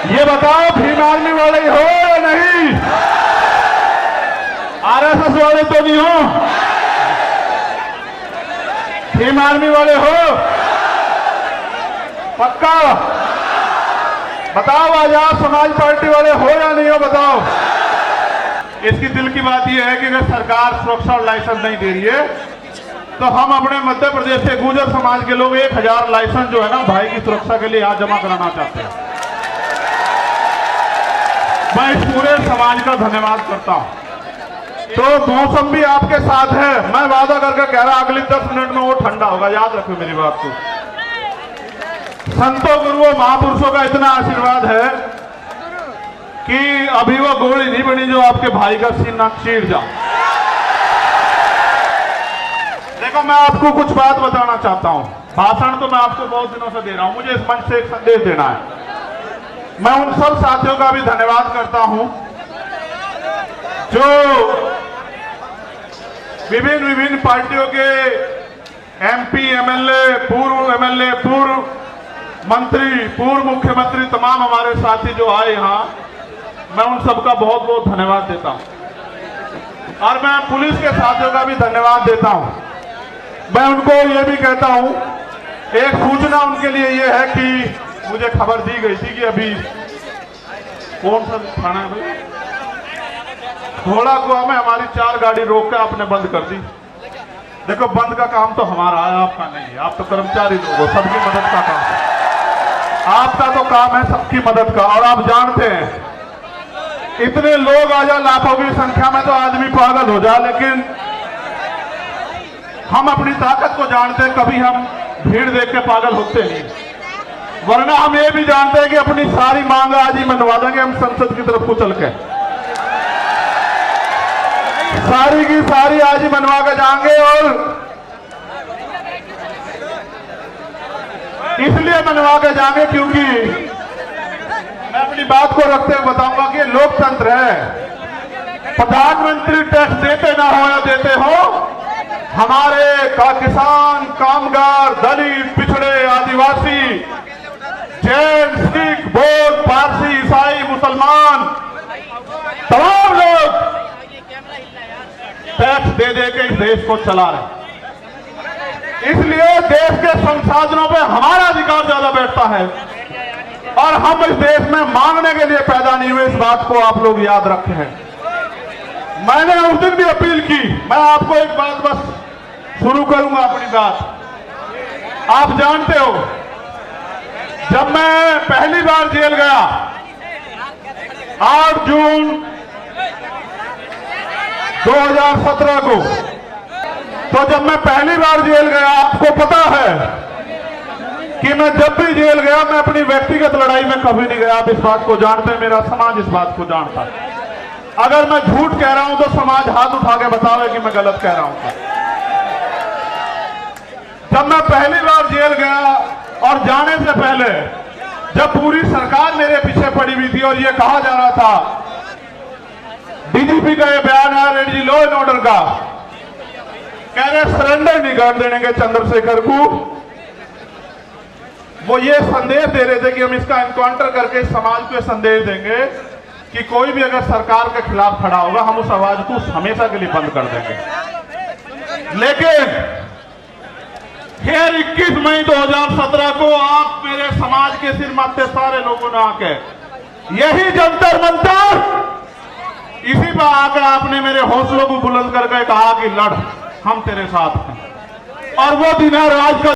ये बताओ भीम आर्मी वाले हो या नहीं? आरएसएस वाले तो नहीं हो? भीम आर्मी वाले हो? पक्का बताओ। आजाद समाज पार्टी वाले हो या नहीं हो? बताओ। इसकी दिल की बात यह है कि अगर सरकार सुरक्षा और लाइसेंस नहीं दे रही है तो हम अपने मध्य प्रदेश से गुर्जर समाज के लोग 1000 लाइसेंस जो है ना भाई की सुरक्षा के लिए यहाँ जमा कराना चाहते हैं। मैं इस पूरे समाज का धन्यवाद करता हूँ। तो मौसम भी आपके साथ है। मैं वादा करके कह रहा अगली 10 मिनट में वो ठंडा होगा। याद रखो मेरी बात को। संतों गुरुओं महापुरुषों का इतना आशीर्वाद है कि अभी वो गोली नहीं बनी जो आपके भाई का सीना चीर जाए। देखो मैं आपको कुछ बात बताना चाहता हूं। भाषण तो मैं आपको बहुत दिनों से दे रहा हूं। मुझे इस मंच से एक संदेश देना है। मैं उन सब साथियों का भी धन्यवाद करता हूं जो विभिन्न पार्टियों के एमपी, एमएलए, पूर्व मंत्री, पूर्व मुख्यमंत्री, तमाम हमारे साथी जो आए यहां, मैं उन सबका बहुत बहुत धन्यवाद देता हूं। और मैं पुलिस के साथियों का भी धन्यवाद देता हूं। मैं उनको ये भी कहता हूं, एक सूचना उनके लिए ये है कि मुझे खबर दी गई थी कि अभी कौन सा थाना है भाई, घोड़ा कुआ में हमारी 4 गाड़ी रोक के आपने बंद कर दी। देखो बंद का काम तो हमारा है, आपका नहीं है। आप तो कर्मचारी लोग हो, सबकी मदद का काम है। आपका तो काम है सबकी मदद का। और आप जानते हैं इतने लोग आ जाए लाखों की संख्या में तो आदमी पागल हो जाए, लेकिन हम अपनी ताकत को जानते हैं। कभी हम भीड़ देख के पागल होते नहीं, वरना हम ये भी जानते हैं कि अपनी सारी मांग आज ही मनवा देंगे हम संसद की तरफ को चल के। सारी की सारी आज ही मनवा के जाएंगे। और इसलिए मनवा के जाएंगे क्योंकि मैं अपनी बात को रखते हुए बताऊंगा कि लोकतंत्र है। प्रधानमंत्री टैक्स देते ना हो या देते हो, हमारे किसान, कामगार, दलित, पिछड़े, आदिवासी, जैन, सिख, बौद्ध, पारसी, ईसाई, मुसलमान, तमाम लोग टैक्स दे दे के इस देश को चला रहे। इसलिए देश के संसाधनों पे हमारा अधिकार ज्यादा बैठता है और हम इस देश में मांगने के लिए पैदा नहीं हुए। इस बात को आप लोग याद रखें। मैंने उस दिन भी अपील की। मैं आपको एक बात बस शुरू करूंगा अपनी बात। आप जानते हो जब मैं पहली बार जेल गया 8 जून 2017 को, तो जब मैं पहली बार जेल गया, आपको पता है कि मैं जब भी जेल गया मैं अपनी व्यक्तिगत लड़ाई में कभी नहीं गया। आप इस बात को जानते हैं, मेरा समाज इस बात को जानता है। अगर मैं झूठ कह रहा हूं तो समाज हाथ उठा के बतावे कि मैं गलत कह रहा हूं। जब मैं पहली बार जेल गया और जाने से पहले जब पूरी सरकार मेरे पीछे पड़ी हुई थी और ये कहा जा रहा था, डीजीपी का ये बयान है रेडी लॉ एंड ऑर्डर का, कह रहे सरेंडर नहीं कर देंगे चंद्रशेखर को। वो ये संदेश दे रहे थे कि हम इसका एनकाउंटर करके समाज को संदेश देंगे कि कोई भी अगर सरकार के खिलाफ खड़ा होगा हम उस आवाज को हमेशा के लिए बंद कर देंगे। लेकिन फिर 21 मई 2017 को आप मेरे समाज के सिर माथे सारे लोगों ने आके यही जंतर मंतर, इसी पर आकर आपने मेरे हौसलों को बुलंद करके कहा कि लड़, हम तेरे साथ हैं। और वो दिन है राज का